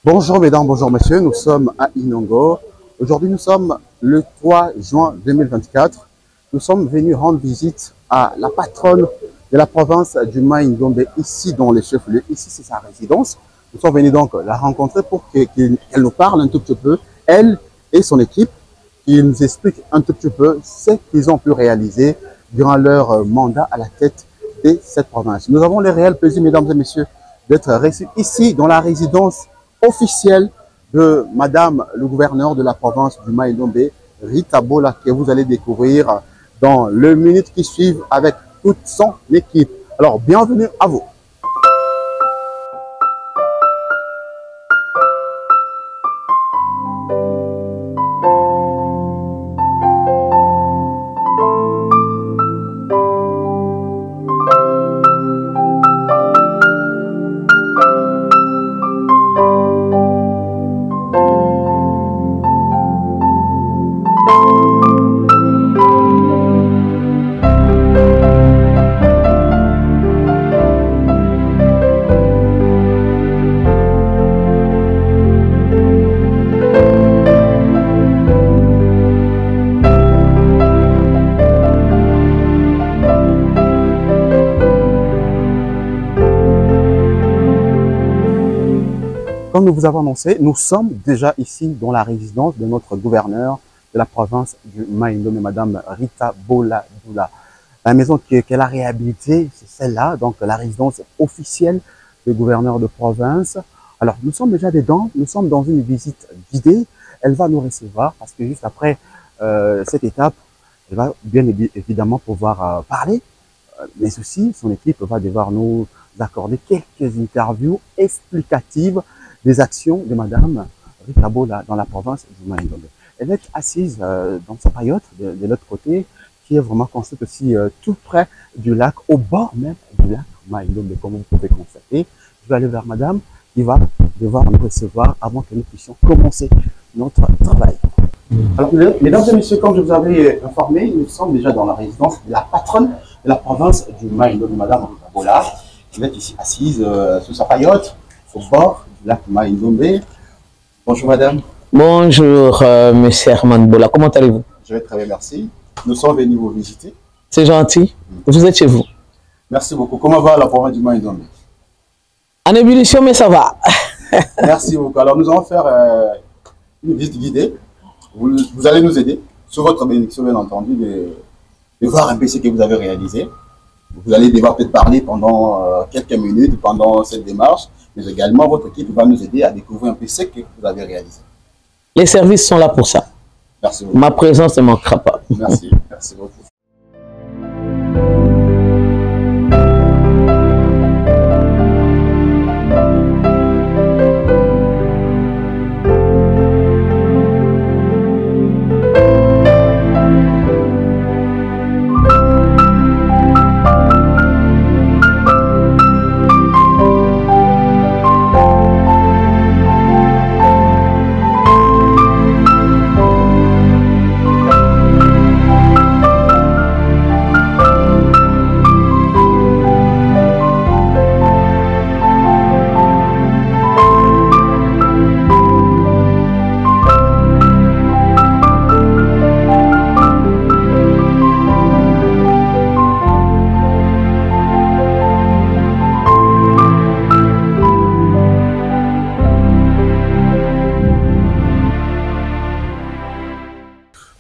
Bonjour mesdames, bonjour messieurs, nous sommes à Inongo. Aujourd'hui nous sommes le 3 juin 2024. Nous sommes venus rendre visite à la patronne de la province du Mai-Ndombe, ici dans les chefs-lieux. Ici c'est sa résidence. Nous sommes venus donc la rencontrer pour qu'elle nous parle un tout petit peu, elle et son équipe, qui nous expliquent un tout petit peu ce qu'ils ont pu réaliser durant leur mandat à la tête de cette province. Nous avons le réel plaisir, mesdames et messieurs, d'être reçus ici dans la résidence officielle de Madame le gouverneur de la province du Mai-Ndombe, Rita Bola, que vous allez découvrir dans les minutes qui suivent avec toute son équipe. Alors, bienvenue à vous. Comme nous vous avons annoncé, nous sommes déjà ici dans la résidence de notre gouverneur de la province du Mai-Ndombe, Madame Rita Bola Doula. La maison qu'elle a réhabilitée, c'est celle-là, donc la résidence officielle du gouverneur de province. Alors, nous sommes déjà dedans, nous sommes dans une visite guidée. Elle va nous recevoir parce que juste après cette étape, elle va bien évidemment pouvoir parler, mais aussi son équipe va devoir nous accorder quelques interviews explicatives des actions de Madame Rita Bola dans la province du Mai-Ndombe. Elle est assise dans sa paillote de l'autre côté, qui est vraiment construite aussi tout près du lac, au bord même du lac Mai-Ndombe, comme vous pouvez constater. Je vais aller vers Madame qui va devoir nous recevoir avant que nous puissions commencer notre travail. Alors, mesdames et messieurs, comme je vous avais informé, nous sommes déjà dans la résidence de la patronne de la province du Mai-Ndombe, Madame Rita Bola. Elle est ici assise sous sa paillote, au bord du lac Mai-Ndombe. Bonjour madame. Bonjour monsieur Herman Bola, comment allez-vous? Je vais très bien, merci. Nous sommes venus vous visiter. C'est gentil, vous êtes chez vous. Merci beaucoup. Comment va la province du Mai-Ndombe? En ébullition, mais ça va. Merci beaucoup. Alors nous allons faire une visite guidée. Vous allez nous aider, sous votre bénédiction bien entendu, de voir un peu ce que vous avez réalisé. Vous allez devoir peut-être parler pendant quelques minutes pendant cette démarche, mais également votre équipe va nous aider à découvrir un peu ce que vous avez réalisé. Les services sont là pour ça. Merci beaucoup. Ma présence ne manquera pas. Merci, merci beaucoup.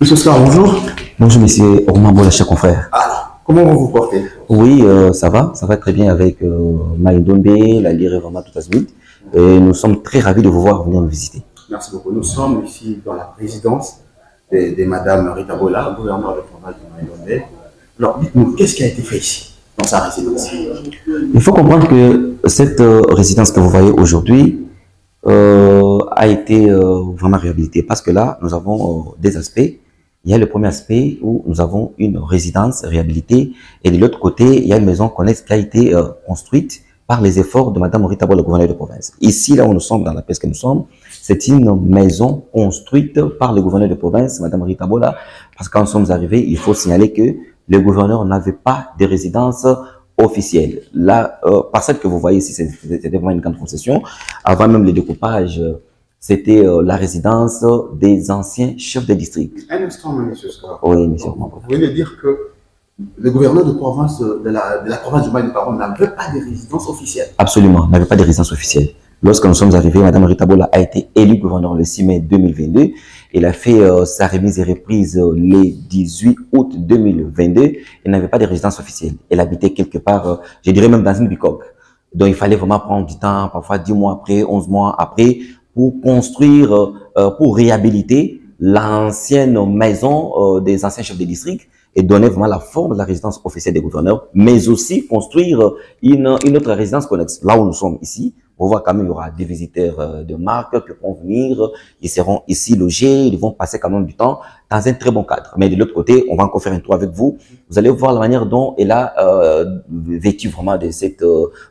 Monsieur Oscar, bonjour. Bonjour, monsieur Orman Bola, cher confrère. Alors, comment vous vous portez? Oui, ça va très bien avec Mai-Ndombe, la lyre est vraiment tout à suite. Et nous sommes très ravis de vous voir venir nous visiter. Merci beaucoup. Nous sommes ici dans la résidence de Madame Rita Bola, gouverneure de la province du Mai-Ndombe. Alors, dites-nous, qu'est-ce qui a été fait ici, dans sa résidence? Il faut comprendre que cette résidence que vous voyez aujourd'hui a été vraiment réhabilitée parce que là, nous avons des aspects. Il y a le premier aspect où nous avons une résidence réhabilitée et de l'autre côté, il y a une maison connexe qui a été construite par les efforts de Madame Rita Bola, le gouverneur de province. Ici, là où nous sommes, dans la pièce que nous sommes, c'est une maison construite par le gouverneur de province, Madame Rita Bola, parce que quand nous sommes arrivés, il faut signaler que le gouverneur n'avait pas de résidence officielle. La parcelle que vous voyez ici, c'était vraiment une grande concession. Avant même le découpage, c'était la résidence des anciens chefs de district. Un instant, monsieur Scar. Oui, monsieur. Vous venez de dire que le gouverneur de province de la province du Maine-et-Loire n'avait pas de résidence officielle. Absolument, n'avait pas de résidence officielle. Lorsque nous sommes arrivés, Mme Rita Bola a été élue gouverneur le 6 mai 2022. Elle a fait sa remise et reprise le 18 août 2022. Elle n'avait pas de résidence officielle. Elle habitait quelque part, je dirais même dans une bicoque. Donc il fallait vraiment prendre du temps, parfois 10 mois après, 11 mois après, pour construire, pour réhabiliter l'ancienne maison des anciens chefs de district et donner vraiment la forme de la résidence officielle des gouverneurs, mais aussi construire une autre résidence connexe. Là où nous sommes ici, on voit quand même il y aura des visiteurs de marque qui vont venir, ils seront ici logés, ils vont passer quand même du temps dans un très bon cadre. Mais de l'autre côté, on va encore faire un tour avec vous. Vous allez voir la manière dont elle a vécu vraiment de cette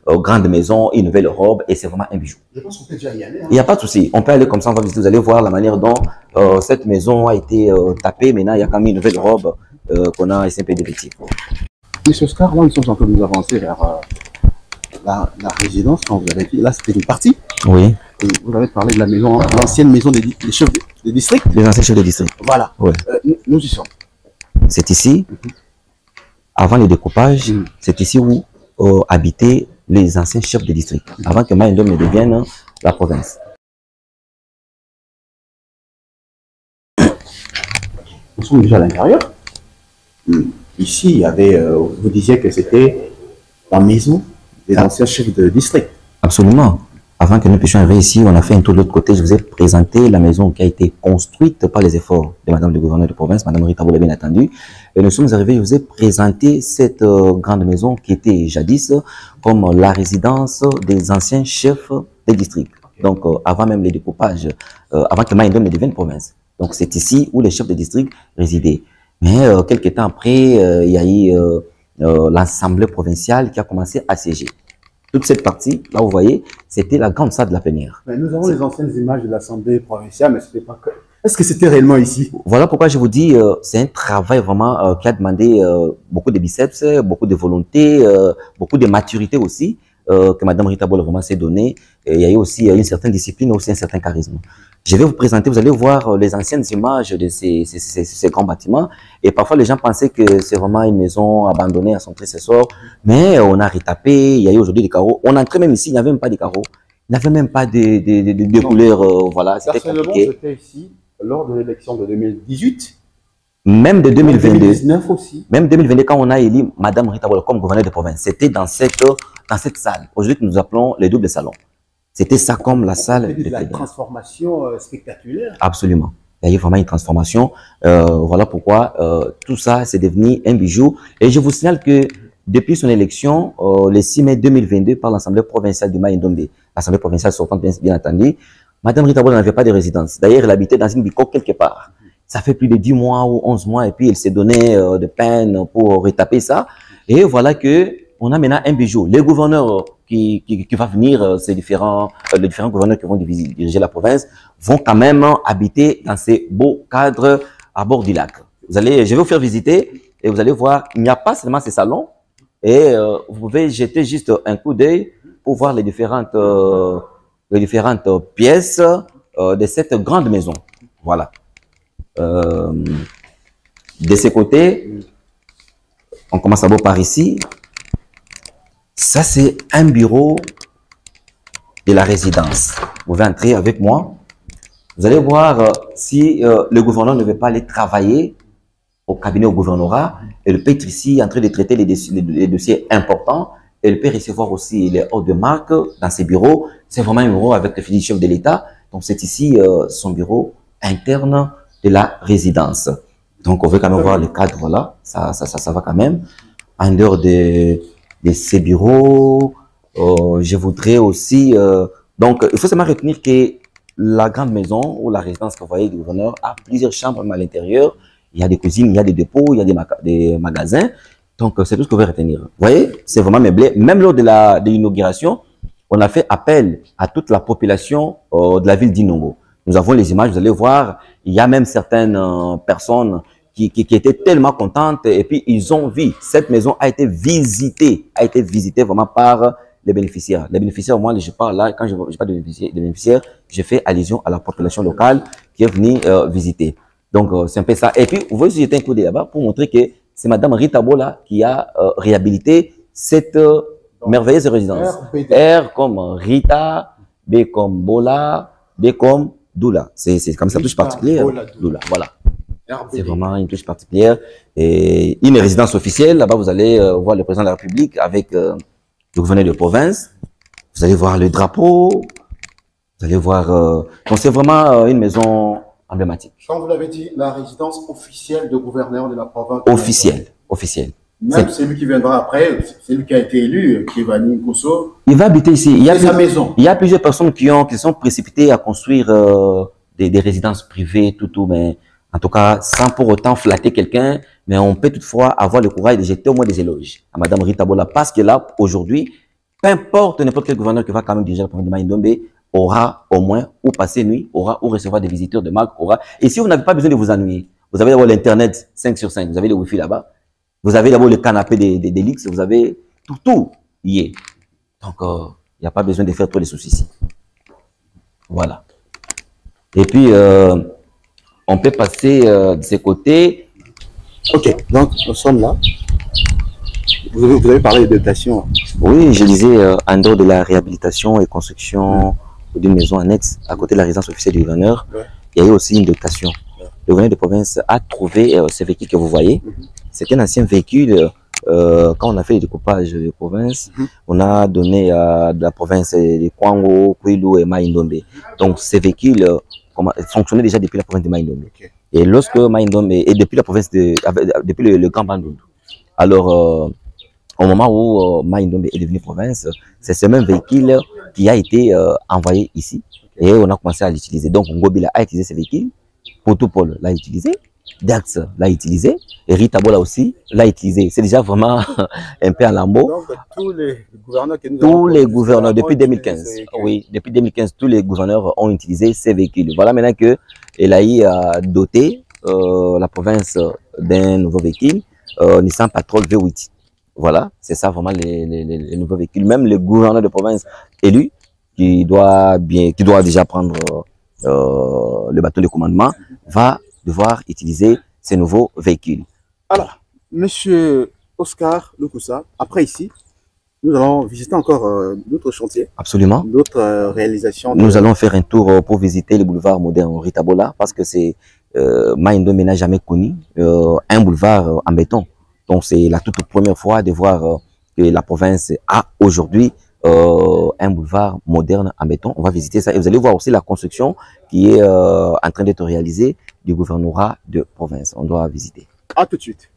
grande maison, une nouvelle robe, et c'est vraiment un bijou. Je pense qu'on peut déjà y aller. Hein. Il n'y a pas de souci, on peut aller comme ça, on va visiter. Vous allez voir la manière dont cette maison a été tapée. Maintenant, il y a quand même une nouvelle robe qu'on a ici un peu dévêtue. Monsieur Scar, là, nous sommes en train de nous avancer vers la résidence, quand vous avez dit, là, c'était une partie. Oui. Et vous avez parlé de la maison, l'ancienne maison des chefs de district. Les anciens chefs de district. Voilà. Ouais. Nous y sommes. C'est ici, avant le découpage, c'est ici où habitaient les anciens chefs de district, avant que Maïndom ne devienne la province. Nous sommes déjà à l'intérieur. Ici, il y avait, vous disiez que c'était la maison des anciens chefs de district. Absolument. Avant que nous puissions arriver ici, on a fait un tour de l'autre côté. Je vous ai présenté la maison qui a été construite par les efforts de Madame le gouverneur de province, Madame Rita Bola, bien entendu. Et nous sommes arrivés, je vous ai présenté cette grande maison qui était jadis comme la résidence des anciens chefs des districts. Donc, avant même les découpages, avant que Maïndom ne devienne province. Donc, c'est ici où les chefs de district résidaient. Mais quelques temps après, il y a eu l'Assemblée provinciale qui a commencé à siéger. Toute cette partie, là vous voyez, c'était la grande salle de la plénière. Mais nous avons les anciennes images de l'Assemblée provinciale, mais c'était pas que... Est-ce que c'était réellement ici? Voilà pourquoi je vous dis, c'est un travail vraiment qui a demandé beaucoup de biceps, beaucoup de volonté, beaucoup de maturité aussi, que Madame Rita Bola vraiment s'est donné. Il y a eu aussi une certaine discipline, aussi un certain charisme. Je vais vous présenter, vous allez voir les anciennes images de ces grands bâtiments. Et parfois, les gens pensaient que c'est vraiment une maison abandonnée à son prédécesseur. Mais on a retapé, il y a eu aujourd'hui des carreaux. On entrait même ici, il n'y avait même pas de carreaux. Il n'y avait même pas de couleurs. Voilà, c'était compliqué. J'étais ici lors de l'élection de 2018. Même de 2022. 2019 aussi. Même 2022, quand on a élu Madame Rita Bola comme gouverneur de province, c'était dans cette salle. Aujourd'hui, nous appelons les doubles salons. C'était ça comme la salle de la transformation spectaculaire. Absolument. Il y a eu vraiment une transformation. Voilà pourquoi tout ça, c'est devenu un bijou. Et je vous signale que depuis son élection, le 6 mai 2022, par l'Assemblée provinciale du Maïndombe, l'Assemblée provinciale sortante, bien entendu, Madame Rita Bola n'avait pas de résidence. D'ailleurs, elle habitait dans une bicoque quelque part. Ça fait plus de 10 mois ou 11 mois, et puis elle s'est donné de peine pour retaper ça. Et voilà que on a maintenant un bijou. Les gouverneurs qui vont venir, les différents gouverneurs qui vont diriger la province, vont quand même habiter dans ces beaux cadres à bord du lac. Je vais vous faire visiter et vous allez voir, il n'y a pas seulement ces salons, et vous pouvez jeter juste un coup d'œil pour voir les différentes pièces de cette grande maison. Voilà. De ces côtés, on commence d'abord par ici. Ça, c'est un bureau de la résidence. Vous pouvez entrer avec moi. Vous allez voir si le gouverneur ne veut pas aller travailler au cabinet au gouvernorat. Il peut être ici en train de traiter les dossiers importants. Il peut recevoir aussi les ordres de marque dans ses bureaux. C'est vraiment un bureau avec le chef de l'État. Donc, c'est ici son bureau interne de la résidence. Donc, on veut quand même voir le cadre. Voilà, ça va quand même. En dehors de ces bureaux, je voudrais aussi... donc, il faut seulement retenir que la grande maison ou la résidence que vous voyez du gouverneur a plusieurs chambres à l'intérieur. Il y a des cuisines, il y a des dépôts, il y a des magasins. Donc, c'est tout ce que vous pouvez retenir. Vous voyez, c'est vraiment meublé. Même lors de l'inauguration, on a fait appel à toute la population de la ville d'Inongo. Nous avons les images, vous allez voir, il y a même certaines personnes qui étaient tellement contentes et puis ils ont vu. Cette maison a été visitée vraiment par les bénéficiaires. Les bénéficiaires, moi, je parle là, quand je parle de bénéficiaires, je fais allusion à la population locale qui est venue visiter. Donc, c'est un peu ça. Et puis, vous voyez, j'étais un coup là-bas pour montrer que c'est Madame Rita Bola qui a réhabilité cette merveilleuse résidence. R comme Rita, B comme Bola, D comme Doula. C'est comme ça, touche particulière. Doula, voilà. C'est vraiment une touche particulière. Et une résidence officielle, là-bas, vous allez voir le président de la République avec le gouverneur de province. Vous allez voir le drapeau. Vous allez voir... donc, c'est vraiment une maison emblématique. Quand vous l'avez dit, la résidence officielle de gouverneur de la province. Officielle. Même celui qui viendra après, c'est lui qui a été élu, Kivani Nkosso. Il va habiter ici. Il y a sa maison. Il y a plusieurs personnes qui sont précipitées à construire des résidences privées, tout, mais en tout cas, sans pour autant flatter quelqu'un, mais on peut toutefois avoir le courage de jeter au moins des éloges à Madame Rita Bola, parce que là, aujourd'hui, peu importe n'importe quel gouverneur qui va quand même diriger la province de Mai-Ndombe, aura au moins où passer nuit, aura où recevoir des visiteurs de marque, Et si vous n'avez pas besoin de vous ennuyer, vous avez d'abord l'Internet 5 sur 5, vous avez le Wi-Fi là-bas, vous avez d'abord le canapé des luxe, vous avez tout y est. Donc, il n'y a pas besoin de faire trop de soucis ici. Voilà. Et puis, on peut passer de ces côtés. Ok, donc nous sommes là. Vous avez parlé de dotation. Oui, je disais, en dehors de la réhabilitation et construction d'une maison annexe à côté de la résidence officielle du gouverneur, il y a eu aussi une dotation. Le gouverneur de province a trouvé ce véhicule que vous voyez. C'est un ancien véhicule. Quand on a fait le découpage de province, on a donné à la province de Kwango, Kwilu et Mai-Ndombe. Donc, ces véhicules fonctionnaient déjà depuis la province de Mai-Ndombe. Et lorsque Mai-Ndombe, et depuis la province depuis le Grand Bandundu. Alors, au moment où Mai-Ndombe est devenu province, c'est ce même véhicule qui a été envoyé ici. Et on a commencé à l'utiliser. Donc, Ngobila a utilisé ce véhicule. Potopol l'a utilisé. Dax l'a utilisé, et Rita Bola aussi l'a utilisé. C'est déjà vraiment un peu en lambeau. Donc, tous les gouverneurs que nous tous les gouverneurs, depuis 2015, oui, depuis 2015, tous les gouverneurs ont utilisé ces véhicules. Voilà maintenant que Elaï a doté la province d'un nouveau véhicule, Nissan Patrol V8. Voilà, c'est ça vraiment les nouveaux véhicules. Même le gouverneur de province élu, qui doit déjà prendre le bâton de commandement, va devoir utiliser ces nouveaux véhicules. Alors, Monsieur Oscar Lukusa, après ici, nous allons visiter encore d'autres chantiers. Absolument. D'autres réalisations. Nous allons faire un tour pour visiter le boulevard moderne Rita Bola, parce que c'est Mai-Ndombe n'a jamais connu un boulevard en béton. Donc c'est la toute première fois de voir que la province a aujourd'hui un boulevard moderne en béton. On va visiter ça et vous allez voir aussi la construction qui est en train d'être réalisée du gouvernorat de province. On doit visiter. À tout de suite.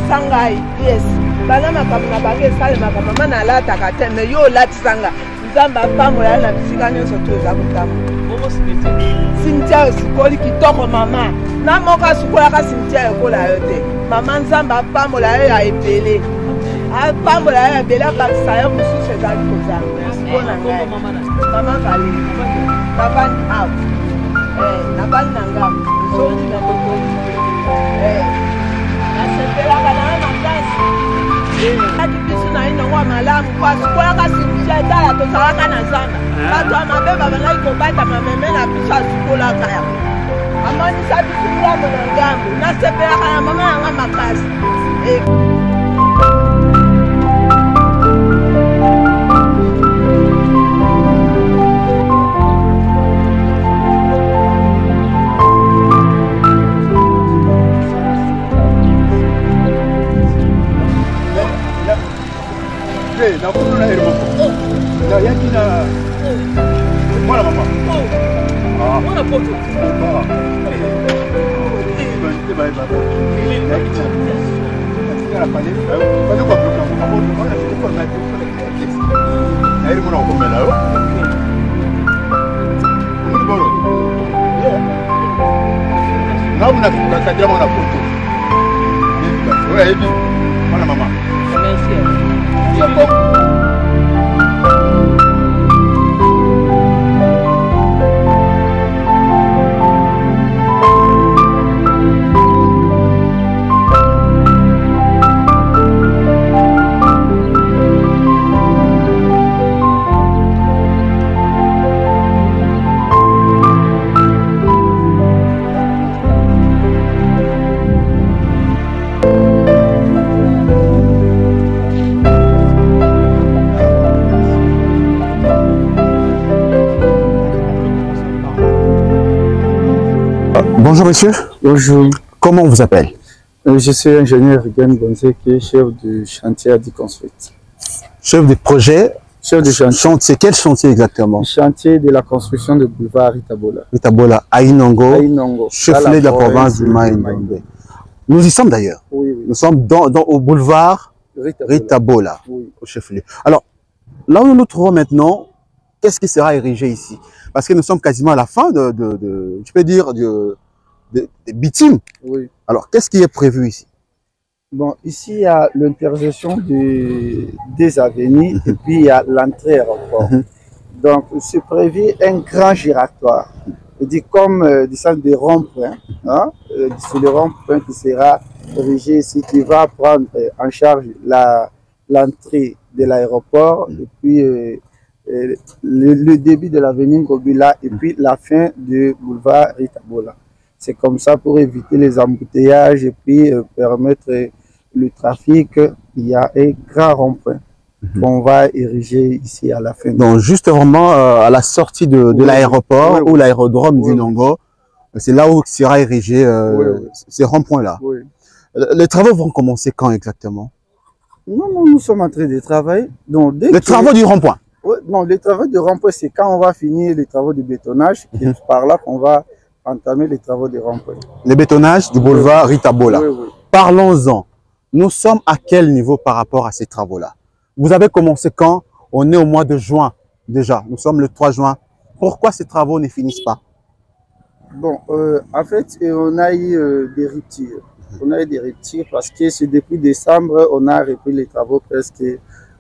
Sangai, yes. Bana makamuna bange sale makamama na lata kateme yo lati sanga. Nzamba pamo ya na bisika nyonso toza kutamu. Cimetière sikoli kitoko mama. Na moka sukola ka cimetière kola yote. Mama nzamba pamo la ya epele. A pamo la ya bela bakisa ya mususu ezali koza. Bona ngai. Mama vali. Papa out. Na bali na ngam. So ti na koko. Ati bisu na ino wa malamu kwa sikuwa kasi mjeta ya tosawaka na zana Bato wa mabeba banai kobata mameme na bisu wa sikola kaya Amani sabi kumula mwana ngambu Na sepea kaya mama yanga makasi na kuna na hermo na yaki na mwana mama mwana poto Bonjour monsieur. Bonjour. Comment on vous appelle? Je suis ingénieur Rigan Bonze, qui est chef du chantier à construite. Chef de projet. Chef de chantier. Quel chantier exactement? Chantier de la construction de boulevard Rita Bola. Rita Bola, à Inongo, chef-lieu de la province du Maï-Ndombe. Nous y sommes d'ailleurs. Oui, oui. Nous sommes au boulevard Rita Bola, oui. Au chef-lieu. Alors, là où nous nous trouvons maintenant, qu'est-ce qui sera érigé ici? Parce que nous sommes quasiment à la fin je peux dire, des bitumes. Oui. Alors, qu'est-ce qui est prévu ici? Bon, ici, il y a l'intersection des avenues et puis il y a l'entrée aéroport. Donc, c'est prévu un grand giratoire. Je dis comme du centre de rond-point. Hein? C'est le rond-point qui sera érigé ici, qui va prendre en charge l'entrée de l'aéroport et puis le début de l'avenue Ngobila et puis la fin du boulevard Rita Bola. C'est comme ça pour éviter les embouteillages et puis permettre le trafic. Il y a un grand rond-point qu'on va ériger ici à la fin. Donc, juste vraiment à la sortie de l'aéroport ou l'aérodrome d'Inongo, c'est là où sera érigé ces ronds-points-là. Oui. Les travaux vont commencer quand exactement? Non, nous sommes en train de travailler. Donc, les travaux du rond-point? Non, les travaux du rond-point, c'est quand on va finir les travaux de bétonnage. Et par là qu'on va entamer les travaux de rond-point. Le bétonnage du boulevard Rita Bola. Oui, oui. Parlons-en. Nous sommes à quel niveau par rapport à ces travaux-là? Vous avez commencé quand? On est au mois de juin déjà. Nous sommes le 3 juin. Pourquoi ces travaux ne finissent pas? Bon, en fait, on a eu des ruptures. On a eu des ruptures parce que c'est depuis décembre, on a repris les travaux presque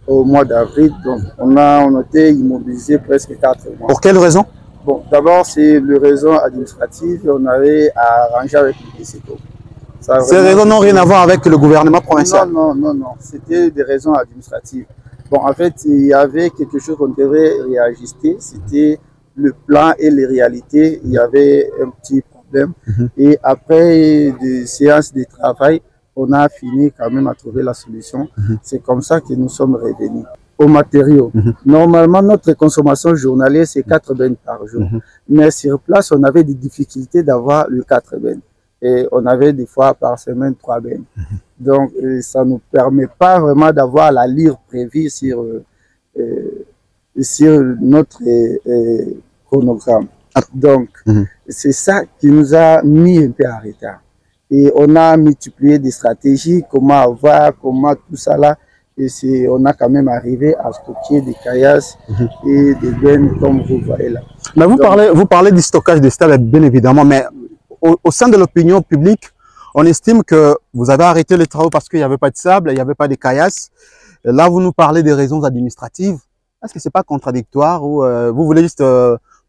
au mois d'avril. Donc, on a été immobilisé presque 4 mois. Pour quelle raison? Bon, d'abord, c'est le raison administratif. On avait à arranger avec le DCTO. Ces raisons n'ont rien à voir avec le gouvernement provincial? Non. C'était des raisons administratives. Bon, en fait, il y avait quelque chose qu'on devait réajuster. C'était le plan et les réalités, il y avait un petit problème. Et après des séances de travail, on a fini quand même à trouver la solution. C'est comme ça que nous sommes revenus. Aux matériaux. Normalement, notre consommation journalière, c'est 4 bennes par jour. Mais sur place, on avait des difficultés d'avoir le 4 bennes. Et on avait des fois par semaine 3 bennes. Donc, ça ne nous permet pas vraiment d'avoir la lyre prévue sur notre chronogramme. Donc, c'est ça qui nous a mis un peu en retard. Et on a multiplié des stratégies, comment avoir, comment tout ça là. Et on a quand même arrivé à stocker des caillasses et des bennes comme vous voyez là. Mais vous parlez du stockage de sable, bien évidemment, mais au sein de l'opinion publique, on estime que vous avez arrêté les travaux parce qu'il n'y avait pas de sable, il n'y avait pas de caillasses. Là, vous nous parlez des raisons administratives. Est-ce que c'est pas contradictoire ou vous voulez juste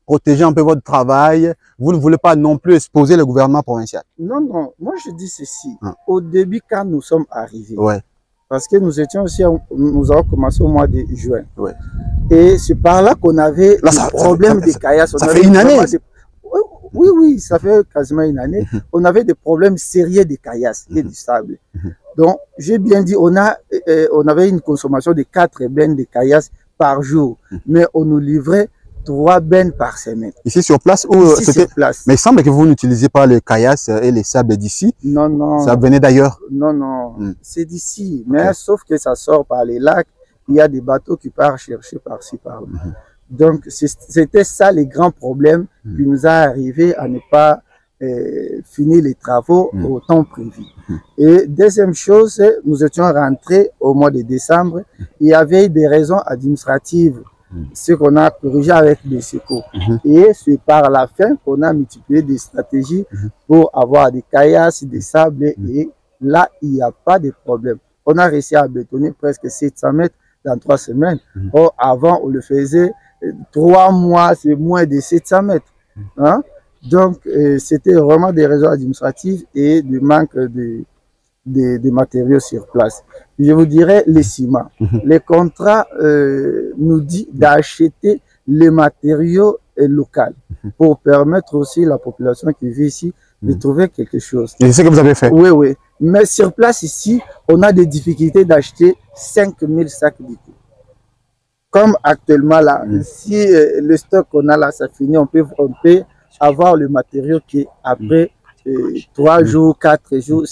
protéger un peu votre travail? Vous ne voulez pas non plus exposer le gouvernement provincial? Non, non. Moi, je dis ceci. Au début, quand nous sommes arrivés, parce que nous étions aussi, nous avons commencé au mois de juin. Et c'est par là qu'on avait le problème des caillasses. Ça fait une année. Oui, oui, ça fait quasiment une année. On avait des problèmes sérieux de caillasses et du sable. Donc, j'ai bien dit, on avait une consommation de 4 bennes de caillasses par jour, mais on nous livrait 3 bennes par semaine. Ici sur place ou sur place. Mais il semble que vous n'utilisez pas les caillasses et les sables d'ici. Non, non. Ça venait d'ailleurs. Non, non. C'est d'ici. Mais sauf que ça sort par les lacs. Il y a des bateaux qui partent chercher par-ci, par-là. Donc, c'était ça les grands problèmes qui nous a arrivé à ne pas finir les travaux au temps prévu. Et deuxième chose, nous étions rentrés au mois de décembre. Il y avait des raisons administratives, ce qu'on a corrigé avec les SECO. Et c'est par la fin qu'on a multiplié des stratégies pour avoir des caillasses, des sables. Et là, il n'y a pas de problème. On a réussi à bétonner presque 700 mètres dans 3 semaines. Or, avant, on le faisait 3 mois, c'est moins de 700 mètres. Hein? Donc, c'était vraiment des raisons administratives et du manque de matériaux sur place. Je vous dirais les ciments. Les contrats nous disent d'acheter les matériaux locaux pour permettre aussi à la population qui vit ici de trouver quelque chose. Et c'est ce que vous avez fait? Oui, oui. Mais sur place ici, on a des difficultés d'acheter 5000 sacs de coups. Comme actuellement là, si le stock qu'on a là, ça finit, on peut avoir le matériau qui après 3 jours, 4 jours,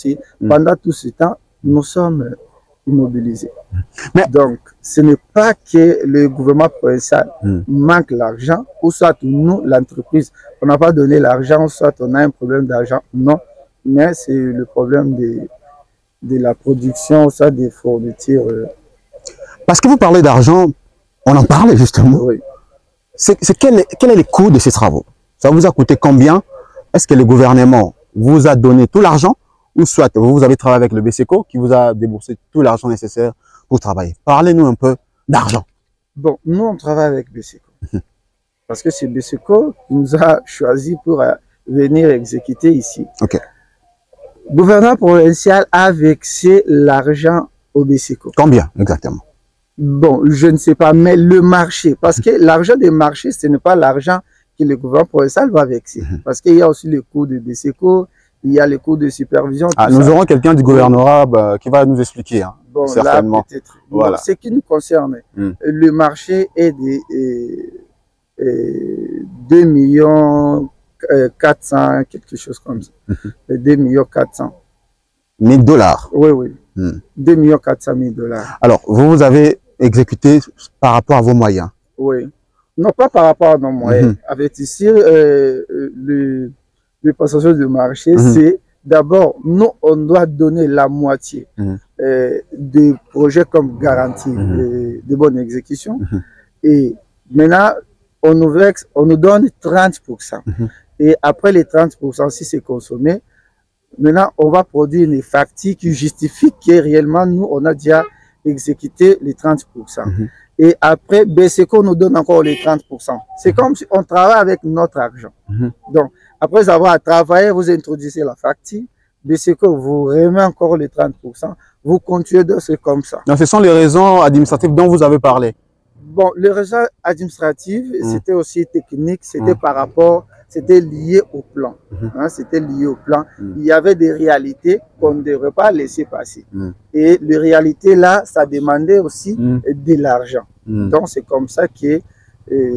pendant tout ce temps, nous sommes immobilisés. Mais donc, ce n'est pas que le gouvernement provincial manque l'argent, ou soit nous, l'entreprise, on n'a pas donné l'argent, soit on a un problème d'argent. Non, mais c'est le problème de la production, soit des fournitures. Parce que vous parlez d'argent, on en parlait justement. Oui. Quel est le coût de ces travaux? Ça vous a coûté combien? Est-ce que le gouvernement vous a donné tout l'argent ou soit vous avez travaillé avec le BSECO qui vous a déboursé tout l'argent nécessaire pour travailler? Parlez-nous un peu d'argent. Bon, nous on travaille avec BSECO parce que c'est BSECO qui nous a choisi pour venir exécuter ici. Ok. Le gouvernement provincial a vexé l'argent au BSECO. Combien exactement? Bon, je ne sais pas, mais le marché, parce que l'argent des marchés, ce n'est pas l'argent que le gouvernement provincial va vexer. Parce qu'il y a aussi le coût de BSECO, il y a le coût de supervision. Nous aurons quelqu'un du gouvernorat qui va nous expliquer, hein, bon, certainement. Là, voilà. Bon, ce qui nous concerne, le marché est de 2 millions 400, quelque chose comme ça. 2 millions 400. 1000 $. Oui, oui. 2 millions 400 000 $. Alors, vous avez exécuté par rapport à vos moyens? Oui. Non, pas par rapport à nos moyens. Avec ici, le passage de marché, c'est d'abord, nous, on doit donner la moitié des projets comme garantie de bonne exécution. Et maintenant, on nous donne 30%. Et après les 30%, si c'est consommé, maintenant, on va produire une facture qui justifie que réellement, nous, on a déjà exécuté les 30%. Et après, BSECO nous donne encore les 30%. C'est comme si on travaille avec notre argent. Donc, après avoir travaillé, vous introduisez la facture, BSECO vous remet encore les 30%, vous continuez de c'est comme ça. Donc, ce sont les raisons administratives dont vous avez parlé. Bon, le résultat administratif, c'était aussi technique, c'était par rapport, c'était lié au plan. Hein, c'était lié au plan. Il y avait des réalités qu'on ne devrait pas laisser passer. Et les réalités là, ça demandait aussi de l'argent. Donc c'est comme ça que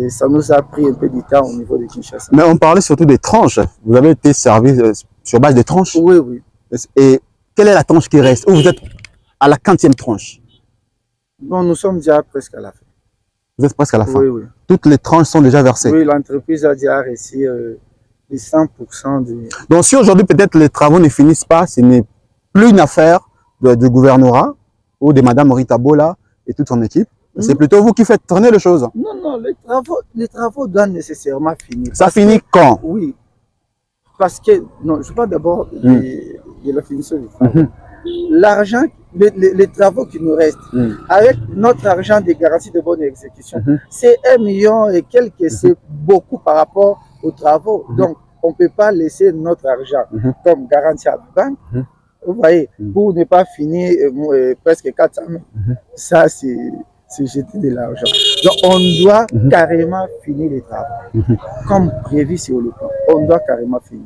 ça nous a pris un peu du temps au niveau de Kinshasa. Mais on parlait surtout des tranches. Vous avez été servi sur base de tranches. Oui, oui. Et quelle est la tranche qui reste? Ou vous êtes à la 40e tranche? Bon, nous sommes déjà presque à la fin. Vous êtes presque à la fin. Oui, oui. Toutes les tranches sont déjà versées. Oui, l'entreprise a déjà reçu les 100% du... Donc si aujourd'hui peut-être les travaux ne finissent pas, ce n'est plus une affaire du gouvernorat ou de Madame Rita Bola et toute son équipe. C'est plutôt vous qui faites tourner les choses. Non, non, les travaux doivent nécessairement finir. Ça finit quand? Oui. Parce que, non, je parle d'abord de la finition du travail. L'argent, les travaux qui nous restent, avec notre argent de garantie de bonne exécution, c'est 1 million et quelques, c'est beaucoup par rapport aux travaux. Donc, on ne peut pas laisser notre argent comme garantie à la banque. Vous voyez, pour ne pas finir presque 400 000. Ça, c'est jeter de l'argent. Donc, on doit carrément finir les travaux. Comme prévu sur le plan. On doit carrément finir.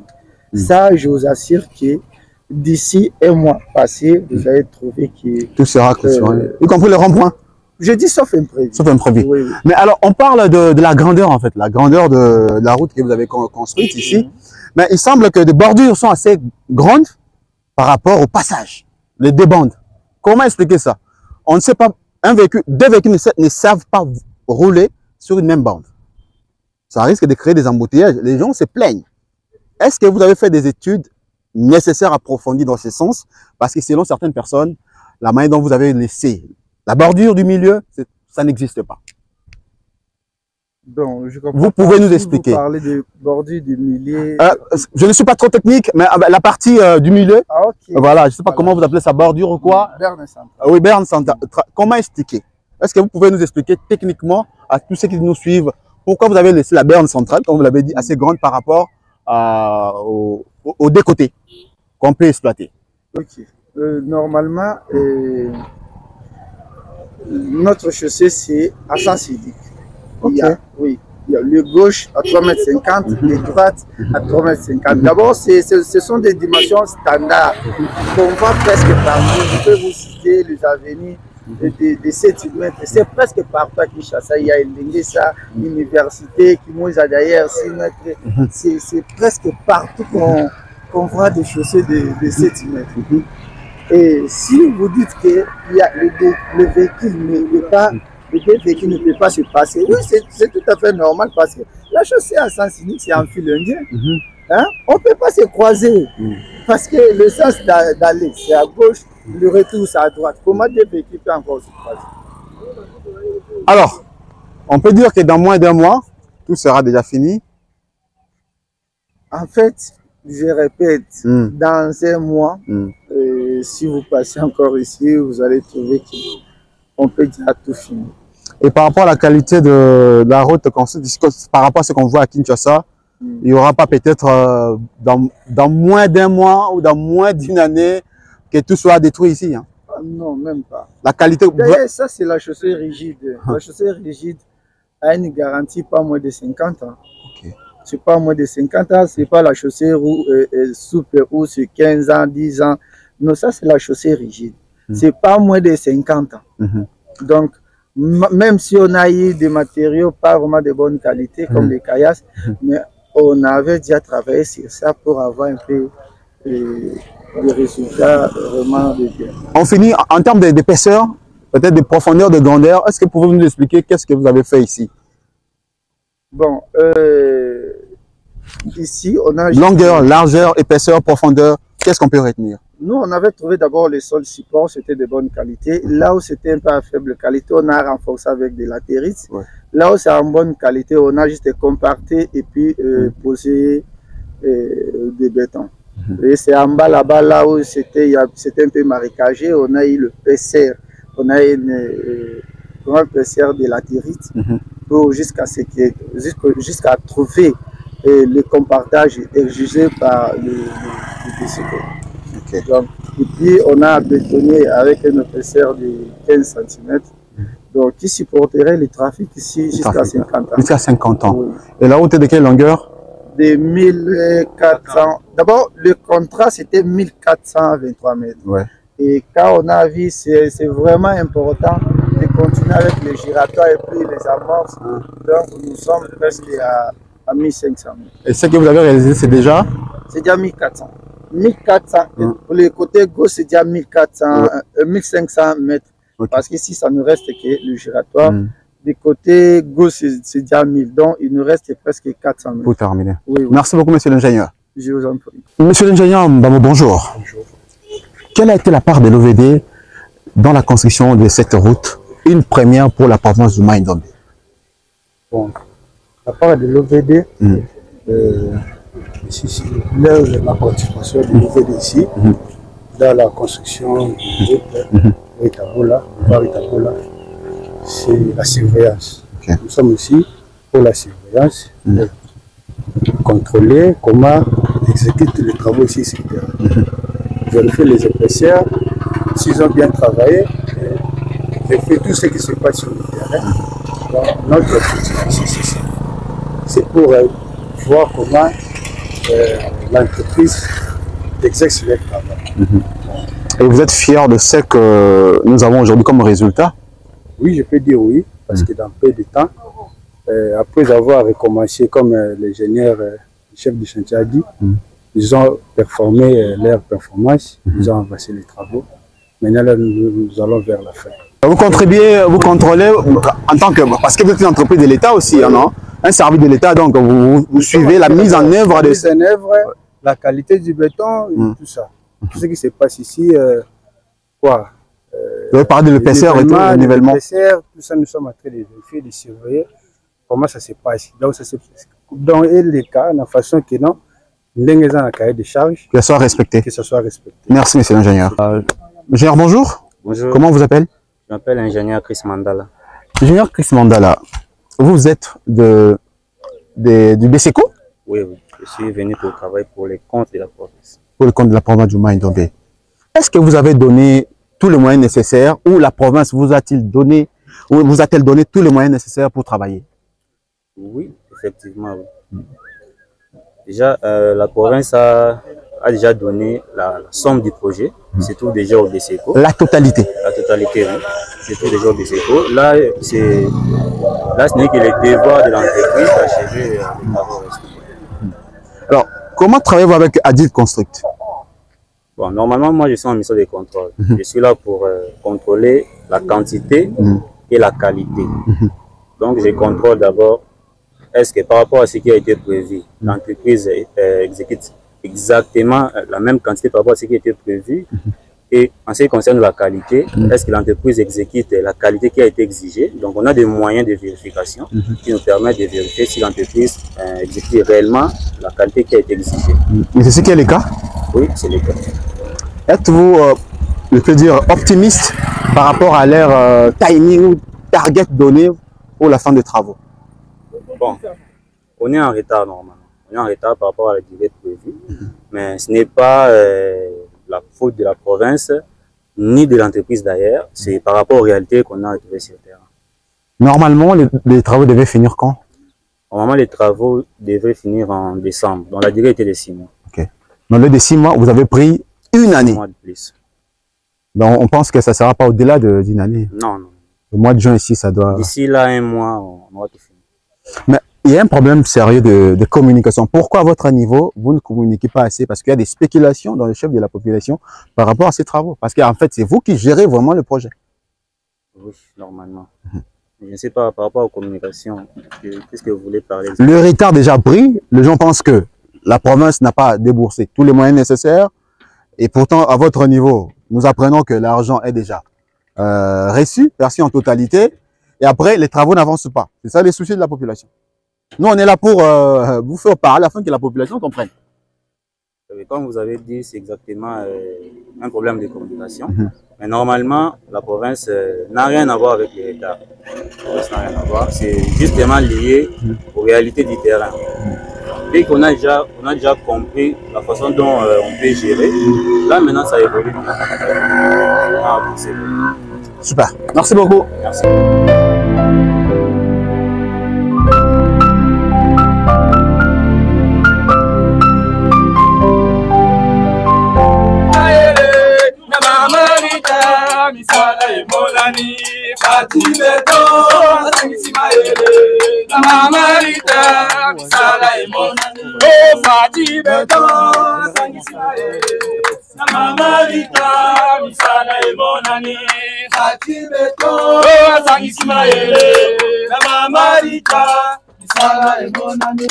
Ça, je vous assure que d'ici 1 mois passé, vous allez trouver que... Tout sera clôturé. Y compris le rond-point? Je dis sauf imprévu. Sauf imprévu. Oui, oui. Mais alors, on parle de la grandeur, en fait. La grandeur de la route que vous avez construite ici. Mais il semble que les bordures sont assez grandes par rapport au passage. Les débandes. Comment expliquer ça? On ne sait pas... Deux véhicules ne savent pas rouler sur une même bande. Ça risque de créer des embouteillages. Les gens se plaignent. Est-ce que vous avez fait des études nécessaires, approfondies dans ce sens? Parce que selon certaines personnes, la manière dont vous avez laissé la bordure du milieu, ça n'existe pas. Donc, je comprends. Vous pouvez nous expliquer. Vous parlez de bordure du milieu. Je ne suis pas trop technique, mais la partie du milieu, voilà, je ne sais pas comment vous appelez ça, bordure ou quoi. Berne Centre. Oui, Berne Centre. Comment expliquer? Est-ce que vous pouvez nous expliquer techniquement à tous ceux qui nous suivent pourquoi vous avez laissé la berne centrale, comme vous l'avez dit, assez grande par rapport aux deux côtés qu'on peut exploiter? Ok. Normalement, notre chaussée, c'est à sens unique. Oui, il y a le gauche à 3,50 m, le droite à 3,50 m. D'abord, ce sont des dimensions standards qu'on voit presque partout. Je peux vous citer les avenues de 7 mètres. C'est presque partout à Kinshasa. Il y a l'Ingesa, l'université, Kimoza d'ailleurs, 6 mètres. C'est presque partout qu'on voit des chaussées de 7 mètres. Et si vous dites que le véhicule ne peut pas, les deux véhicules ne peuvent pas se passer, oui, c'est tout à fait normal parce que la chaussée à sens unique, c'est en fil indien. Hein? On ne peut pas se croiser parce que le sens d'aller, c'est à gauche, le retour, c'est à droite. Comment deux véhicules peuvent encore se croiser? Alors, on peut dire que dans moins d'1 mois, tout sera déjà fini. En fait, je répète, dans 1 mois, si vous passez encore ici, vous allez trouver qu'on peut déjà tout finir. Et par rapport à la qualité de la route construite, par rapport à ce qu'on voit à Kinshasa, il n'y aura pas peut-être dans moins d'1 mois ou dans moins d'1 année que tout soit détruit ici. Hein. Non, même pas. La qualité... D'ailleurs, ça c'est la chaussée rigide. La chaussée rigide a une garantie pas moins de 50 ans. C'est pas moins de 50 ans, c'est pas la chaussée souple ou c'est 15 ans, 10 ans. Non, ça c'est la chaussée rigide. C'est pas moins de 50 ans. Donc, même si on a eu des matériaux pas vraiment de bonne qualité, comme les caillasses, mais on avait déjà travaillé sur ça pour avoir un peu des résultats vraiment de bien. On finit en termes d'épaisseur, peut-être de profondeur, de grandeur. Est-ce que vous pouvez nous expliquer qu'est-ce que vous avez fait ici? Bon, ici, on a... Longueur, largeur, épaisseur, profondeur, qu'est-ce qu'on peut retenir? Nous, on avait trouvé d'abord les sols supports, c'était de bonne qualité. Là où c'était un peu à faible qualité, on a renforcé avec de latérite. Là où c'est en bonne qualité, on a juste compacté et puis posé des bétons. Et c'est en bas là-bas, là où c'était un peu marécagé, on a eu le PCR, on a eu une grande PCR de latérite pour jusqu'à trouver le compactage exigé par le DCP. Donc, et puis on a bétonné avec un épaisseur de 15 cm. Donc, qui supporterait le trafic ici jusqu'à 50 ans. Jusqu'à 50 ans. Oui. Et la route est de quelle longueur? De 1400. D'abord, le contrat, c'était 1423 mètres. Ouais. Et quand on a vu, c'est vraiment important de continuer avec les giratoires et puis les amorces. Donc, nous sommes presque à 1500 mètres. Et ce que vous avez réalisé, c'est déjà? C'est déjà 1400. 1400. Pour le côté gauche, c'est déjà 1400, 1500 mètres. Okay. Parce qu'ici, ça ne reste que le giratoire. Du côté gauche, c'est déjà 1000. Donc, il nous reste presque 400 mètres. Pour terminer. Oui, oui. Merci beaucoup, monsieur l'ingénieur. Je vous en prie. Monsieur l'ingénieur Mbamo, bonjour. Bonjour. Quelle a été la part de l'OVD dans la construction de cette route? Une première pour la province du Mai-Ndombe. Bon, la part de l'OVD, ici, la participation de l'OVD ici, dans la construction du Ritabola, c'est la surveillance. Okay. Nous sommes ici pour la surveillance, contrôler comment exécuter les travaux ici sur le terrain. Vérifier les épaisseurs, s'ils ont bien travaillé, vérifier tout ce qui se passe sur le terrain. Donc, notre objectif ici, c'est pour voir comment l'entreprise exerce leur travail. Et vous êtes fier de ce que nous avons aujourd'hui comme résultat? Oui, je peux dire oui, parce que dans peu de temps, après avoir recommencé comme l'ingénieur chef du chantier a dit, ils ont performé leur performance, ils ont avancé les travaux. Maintenant, là, nous allons vers la fin. Vous contribuez, vous contrôlez en tant que... Parce que vous êtes une entreprise de l'État aussi, non? Un service de l'État, donc vous suivez la mise en œuvre de... La mise en œuvre, la qualité du béton, et tout ça. Tout ce qui se passe ici, quoi vous avez parlé de l'épaisseur et tout, le nivellement. L'épaisseur, tout ça, nous sommes en train de vérifier, de surveiller comment ça se passe. Donc, ça se passe. Dans les cas, de la façon que non, les gens ont un cahier de charge. Que ça soit respecté. Que ça soit respecté. Merci, monsieur l'ingénieur. Ingénieur, bonjour. Bonjour. Comment vous appelez? Je m'appelle ingénieur Chris Mandala. Ingénieur Chris Mandala, vous êtes du BCECO? Oui, oui. Je suis venu pour travailler pour les comptes de la province. Pour le compte de la province du Mai-Ndombe. Est-ce que vous avez donné tous les moyens nécessaires ou la province vous a-t-elle donné tous les moyens nécessaires pour travailler? Oui, effectivement, oui. Déjà, la province a déjà donné la somme du projet. C'est tout déjà au BCECO. La totalité? La totalité, oui. C'est tout déjà au BCECO. Là, ce n'est que le devoir de l'entreprise d'achever les travaux restants. Alors, comment travaillez-vous avec Adil Construct? Bon, normalement, moi, je suis en mission de contrôle. Je suis là pour contrôler la quantité et la qualité. Donc, je contrôle d'abord, est-ce que par rapport à ce qui a été prévu, l'entreprise exécute exactement la même quantité par rapport à ce qui a été prévu? Et en ce qui concerne la qualité, est-ce que l'entreprise exécute la qualité qui a été exigée? Donc, on a des moyens de vérification qui nous permettent de vérifier si l'entreprise exécute réellement la qualité qui a été exigée. Mais c'est ce qui est le cas? Oui, c'est le cas. Êtes-vous, je peux dire, optimiste par rapport à leur timing ou target donné pour la fin des travaux? Bon, on est en retard normalement. On est en retard par rapport à la durée prévue, mais ce n'est pas la faute de la province ni de l'entreprise d'ailleurs. C'est par rapport aux réalités qu'on a retrouvées sur le terrain. Normalement, les travaux devaient finir quand? Normalement, les travaux devraient finir en décembre. Donc la durée était de 6 mois. Ok. Dans le de 6 mois, vous avez pris une année. 6 mois de plus. Donc on pense que ça ne sera pas au-delà d'une année. Non, non. Le mois de juin ici, ça doit... D'ici là, 1 mois, on aura tout fini. Mais il y a un problème sérieux de communication. Pourquoi à votre niveau, vous ne communiquez pas assez? Parce qu'il y a des spéculations dans le chef de la population par rapport à ces travaux. Parce qu'en fait, c'est vous qui gérez vraiment le projet. Oui, normalement. Je ne sais pas, par rapport aux communications, qu'est-ce que vous voulez parler? Le retard déjà pris, les gens pensent que la province n'a pas déboursé tous les moyens nécessaires. Et pourtant, à votre niveau, nous apprenons que l'argent est déjà reçu, perçu en totalité. Et après, les travaux n'avancent pas. C'est ça les soucis de la population. Nous, on est là pour vous faire parler afin que la population comprenne. Comme vous avez dit, c'est exactement un problème de communication. Mais normalement, la province n'a rien à voir avec les retards. Ça n'a rien à voir. C'est justement lié aux réalités du terrain. Dès qu'on a déjà compris la façon dont on peut gérer, là maintenant ça évolue. Super. Merci beaucoup. Merci. Fatibeto asangisi mayele na mama Rita misala emonani. Oh Fatibeto asangisi mayele na mama Rita misala emonani. Fatibeto asangisi mayele na mama Rita misala emonani.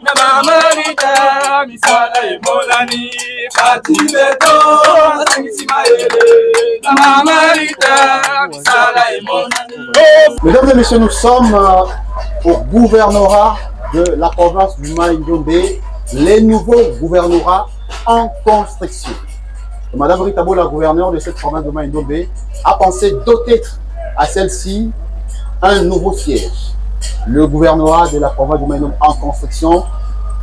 Na mama Rita misala emonani. Fatibeto asangisi mayele na mama Rita misala emonani. Mesdames et messieurs, nous sommes au gouvernorat de la province du Mai-Ndombe, les nouveaux gouvernorats en construction. Et Madame Rita Bola, gouverneure de cette province de Mai-Ndombe, a pensé doter à celle-ci un nouveau siège. Le gouvernorat de la province du Mai-Ndombe en construction.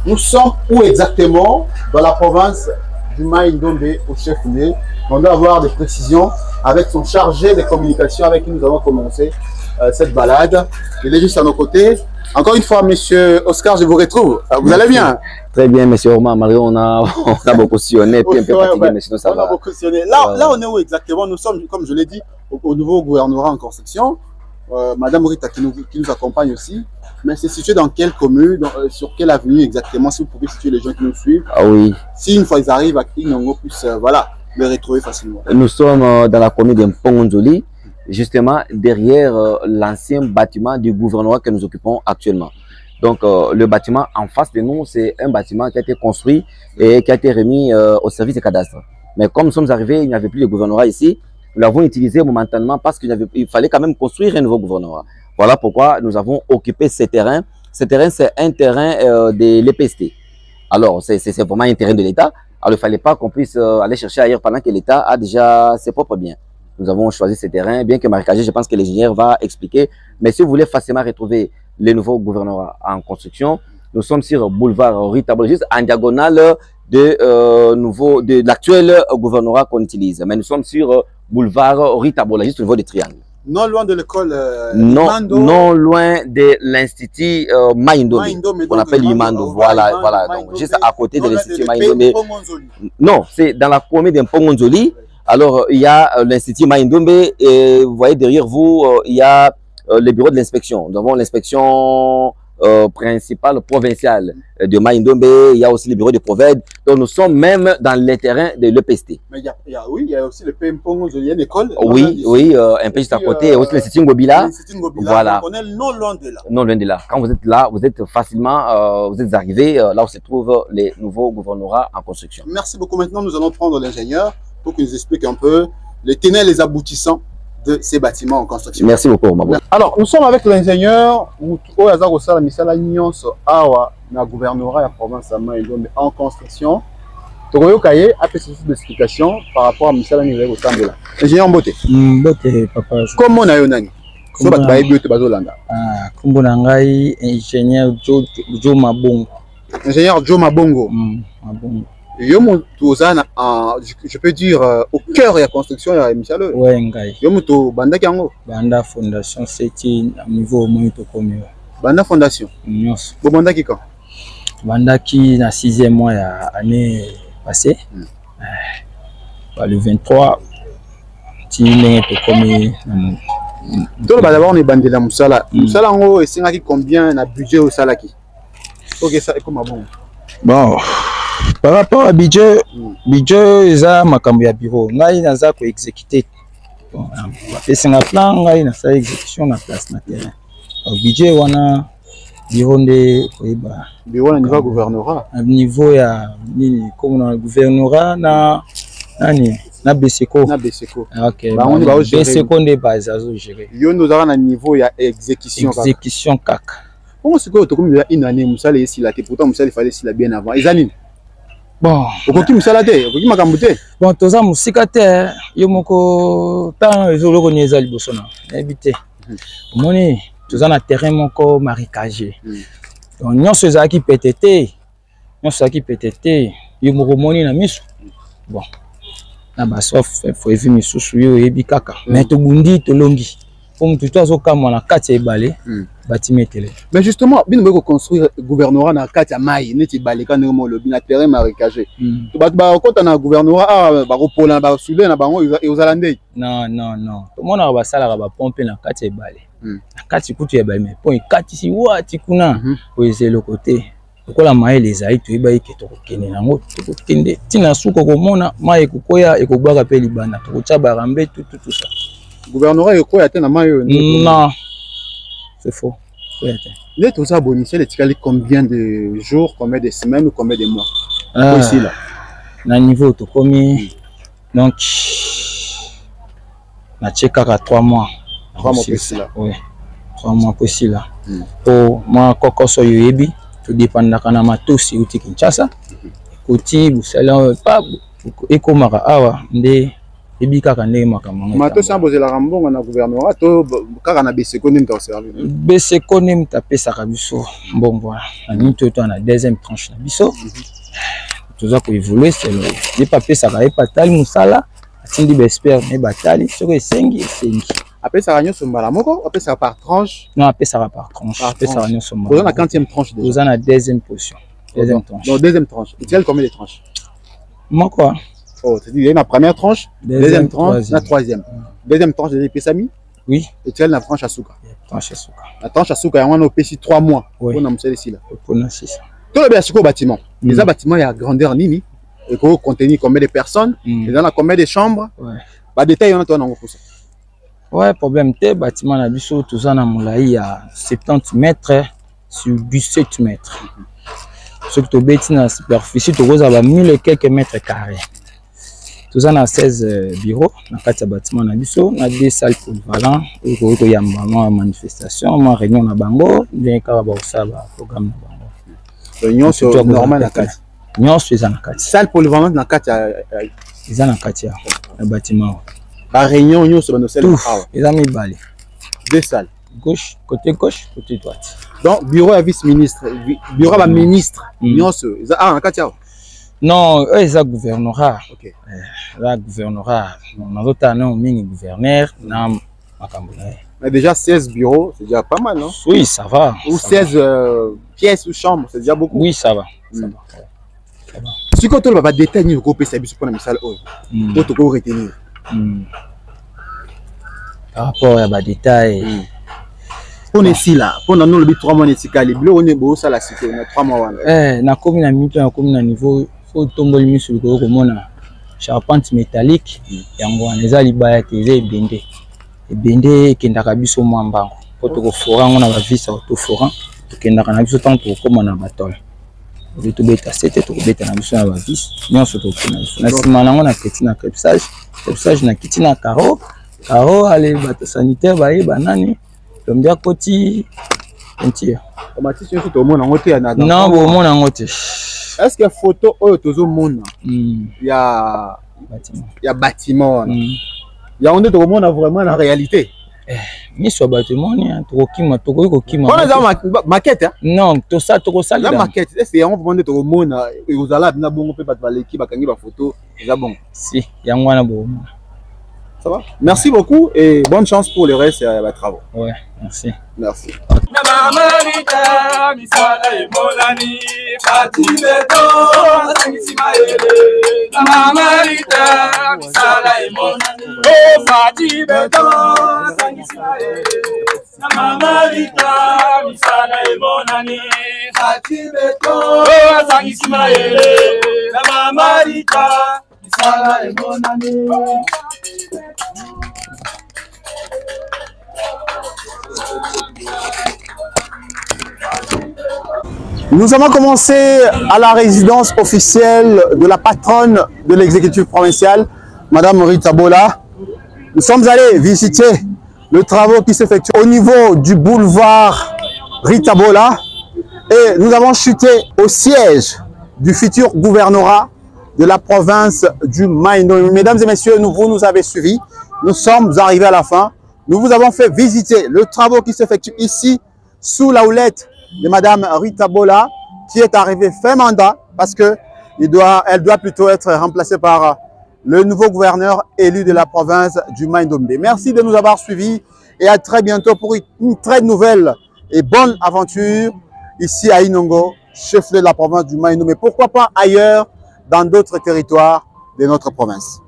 Nous sommes où exactement? Dans la province du Mai-Ndombe, au chef-lieu. On doit avoir des précisions avec son chargé de communication avec qui nous avons commencé cette balade. Il est juste à nos côtés. Encore une fois, monsieur Oscar, je vous retrouve. Vous allez bien? Très bien, monsieur Omar. Mario, on a beaucoup sillonné, puis un peu fatigué, mais sinon ça va. On a beaucoup sillonné. Là, on est où exactement? Nous sommes, comme je l'ai dit, au nouveau gouvernorat en construction. Madame Rita qui nous accompagne aussi. Mais c'est situé dans quelle commune, sur quelle avenue exactement? Si vous pouvez situer les gens qui nous suivent. Ah oui. Si une fois ils arrivent à Kinongo, puisse voilà, les retrouver facilement. Nous sommes dans la commune de Mpongondjoli, justement derrière l'ancien bâtiment du gouvernorat que nous occupons actuellement. Donc le bâtiment en face de nous, c'est un bâtiment qui a été construit et qui a été remis au service des cadastres. Mais comme nous sommes arrivés, il n'y avait plus de gouvernorat ici. Nous l'avons utilisé momentanément parce qu'il fallait quand même construire un nouveau gouvernorat. Voilà pourquoi nous avons occupé ce terrain. Ce terrain, c'est un terrain de l'EPST. Alors, c'est vraiment un terrain de l'État. Alors, il ne fallait pas qu'on puisse aller chercher ailleurs pendant que l'État a déjà ses propres biens. Nous avons choisi ce terrain, bien que Marie-Cagé, je pense que l'ingénieur va expliquer. Mais si vous voulez facilement retrouver les nouveaux gouvernorats en construction, nous sommes sur boulevard Rita Bola, juste en diagonale de l'actuel gouvernorat qu'on utilise. Mais nous sommes sur boulevard Rita Bola, juste au niveau des triangles. Non loin de l'école non loin de l'institut Mai-Ndombe, on appelle Imando. Voilà, donc juste à côté de l'institut Mai-Ndombe. Non, c'est dans la commune de Mpongondjoli. Alors, il y a l'institut Mai-Ndombe et vous voyez derrière vous, il y a le bureau de l'inspection. Nous avons l'inspection principale provinciale de Mai-Ndombe, il y a aussi le bureau de Proved. Donc nous sommes même dans les terrains de l'EPST. Mais il y a aussi le Mpongondjoli, il y a une école. Oui, un peu juste à côté, aussi l'Institut Ngobila. Voilà. On est non loin de là. Non loin de là. Quand vous êtes là, vous êtes facilement, vous êtes arrivé là où se trouvent les nouveaux gouvernorats en construction. Merci beaucoup. Maintenant, nous allons prendre l'ingénieur pour qu'il nous explique un peu les tenants et les aboutissants de ces bâtiments en construction. Merci beaucoup, Maman. Alors, nous sommes avec l'ingénieur Oyaza Osala Misala Nyonso Awa, na gouvernorat de la province de Mai-Ndombe en construction. Togoyo Kaye a fait cette explication par rapport à Misala Nivelle Otambola. Ingénieur Mbote. Mbote, papa. Comment on a eu Kombo na ngai ingénieur Joe Mabongo. Ingénieur Joe Mabongo. Mabongo. Je peux dire au cœur de la construction de Michel. Oui, ngai. Yomuto Banda Kiango. Banda Fondation, c'est un niveau monito comme Banda Fondation. Nyos. Banda qui quand? Banda qui na 6e mois année passée. Le 23. Tine to comme donc d'abord on est bandé dans Moussala. Moussala en haut, c'est combien un budget au Salaki? Ok, ça est comme bon. Par rapport à budget, budget ça makambo ya bureau. Ngai naza ko exécuter. Bon, c'est un plan ngai na sa exécution na place na terrain. Au budget wana bureau de koiba. Bureau na niveau gouvernorat. À niveau ya nini comme na gouvernorat na nani na BSECO. Na BSECO. OK. Ba on va BSECO de base azo gérer. Yo nous avons un niveau ya exécution. Exécution kaka. Comment c'est que tu comme il y a une année Moussala ici là, pourtant Moussala il fallait s'il a bien avant. Izanine. Bon, okoki Moussala te, okoki makambo te. Bon, toza musika te, yo moko tant ezoloko ni ezali boso na. Ebité. Moni, toza na terrain moko Marie-Cagé. Donc nyonso ezaki PTT. Nyonso ezaki PTT, yo moko moni na miso. Bon. Na basof faut evi misusu yo ebi kaka. Mais to bundi to longi. Comme tout azo kama na kati ebale. bâtiment télé. Mais justement, bien de construire gouvernorat dans Katia Maï, neti baleka ndemo le bin terrain marécagé. Ba quand on a gouvernorat ba ropola ba souder na bango et aux alandais. Non. Tout le monde a ba sala ba pomper na Katia balé. Na Katia kutu ya balé mais pour Katia si wa tikuna oyeze le côté. Kola maï les aïe tu ba yeke to kende nango to kende tina suko ko mona maï ko koya e ko baka pe libana to tcha barambe tout ça. Gouvernorat e koya te na maï. Non. C'est faux. Les tout ça bonissé les ticali combien de jours, combien de semaines ou combien de mois ici là. Na niveau to komi donc na cheka ka 3 mois. 3 mois possible là. Oui. 3 mois possible là. Pour moi kokoso yoyebi to dépendaka na matosi uti Kinshasa. Koti busala pa ekomaka awa nde ebika kande makamanga. Mato samboze la rambonga na gouvernorat to kaka na beseko nim ta servir. Beseko nim ta pesa ka biso. Bon voilà. Na minute to na deuxième tranche na biso. Toza ko évoluer c'est le. Ni pa pesa ka e patali musala, atindi bespère ne batali, soko esengi. Après ça ranyo sombala moko, après ça par tranche. Non, après ça par tranche. Après ça ranyo sombala. Vous en a 40e tranche déjà. Vous en a deuxième position. Deuxième tranche. Donc deuxième tranche. Et tu as combien de tranches? Moi quoi? Oh, c'est-à-dire, il y a la première tranche, deuxième tranche, la troisième. Deuxième tranche de l'épessami? Oui. Et tu as la tranche à Souka? Tranche à Souka. La tranche à Souka, il y a un PC 3 mois. Oui. On a mis ici là. Pour nous, c'est ça. Tout le bien, bâtiment. Les bâtiments, il y a grandeur nini. Et qu'on contenir combien de personnes? Et dans la combien de chambres? Ouais. Bah, détail, on a tout en pour ça. Ouais, problème, le bâtiment, on a vu tout ça dans mon laï à 70 mètres sur 17 mètres. Ce que tu as dans la superficie, tu as 1000 et quelques mètres carrés. Tout ça, on a 16 bureaux, dans 4 bâtiments, on a 2 salles polyvalentes, il y a une manifestation, une réunion à Bango, il y a un programme à Bango. Réunion sur normal à 4. Réunion sur 4. Salle polyvalente dans 4. Ils sont dans 4 bâtiments. La réunion, nous sommes dans celle tout. Ils ont mis balai. 2 salles. Gauche, côté droite. Donc, bureau à vice-ministre, bureau à ministre, nous sommes dans 4. Non, eux, ils ont gouvernorat. Ok. Là, gouvernorat. Dans d'autres années, on a gouverneur. Mais déjà 16 bureaux, c'est déjà pas mal, non? Oui, ça va. Ou 16 pièces ou chambres, c'est déjà beaucoup. Oui, ça va. Si tu vas détailler le groupe, c'est pour la salle, tu peux retenir. Par rapport à des détails. On est ici là, pendant nous le 3 mois on est ici on est beau ça la cité, on a 3 mois. Na commune à mi-temps, na commune à niveau, faut tomber le sur le gros comme on a charpente métallique, yango les alibaya teze ebende. Ebende kendaka biso mwambango. Po to ko foran on a va vis auto foran, to kendaka na biso tant to comme na batol. De to beta 7 to beta na biso na va vis, non so to kuna. Na sima na ngona keti na crepsage na kiti na caro ale bato sanitaire ba ye banani. Comme dire côté entier. Non, bon mon côté. Est-ce que photo autozo monde il y a bâtiment il y a on est vraiment la réalité. Ni sur bâtiment ni tokima on a maquette hein? Non, tout ça la maquette c'est on vendre to monde et vous allez na bongo pe bato baleki bakangi ba photo déjà bon. Si, yango na bon. Ça va? Merci beaucoup et bonne chance pour le reste des travaux. Ouais, merci. Merci. Nous avons commencé à la résidence officielle de la patronne de l'exécutif provincial, Madame Rita Bola. Nous sommes allés visiter le travaux qui s'effectue au niveau du boulevard Rita Bola et nous avons chuté au siège du futur gouvernorat de la province du Maïno. Mesdames et messieurs, vous nous avez suivis. Nous sommes arrivés à la fin. Nous vous avons fait visiter le travaux qui s'effectue ici sous la houlette de Madame Rita Bola, qui est arrivée fin mandat parce que elle doit plutôt être remplacée par le nouveau gouverneur élu de la province du Maïndombe. Merci de nous avoir suivis et à très bientôt pour une très nouvelle et bonne aventure ici à Inongo, chef-lieu de la province du Maïno, mais pourquoi pas ailleurs dans d'autres territoires de notre province.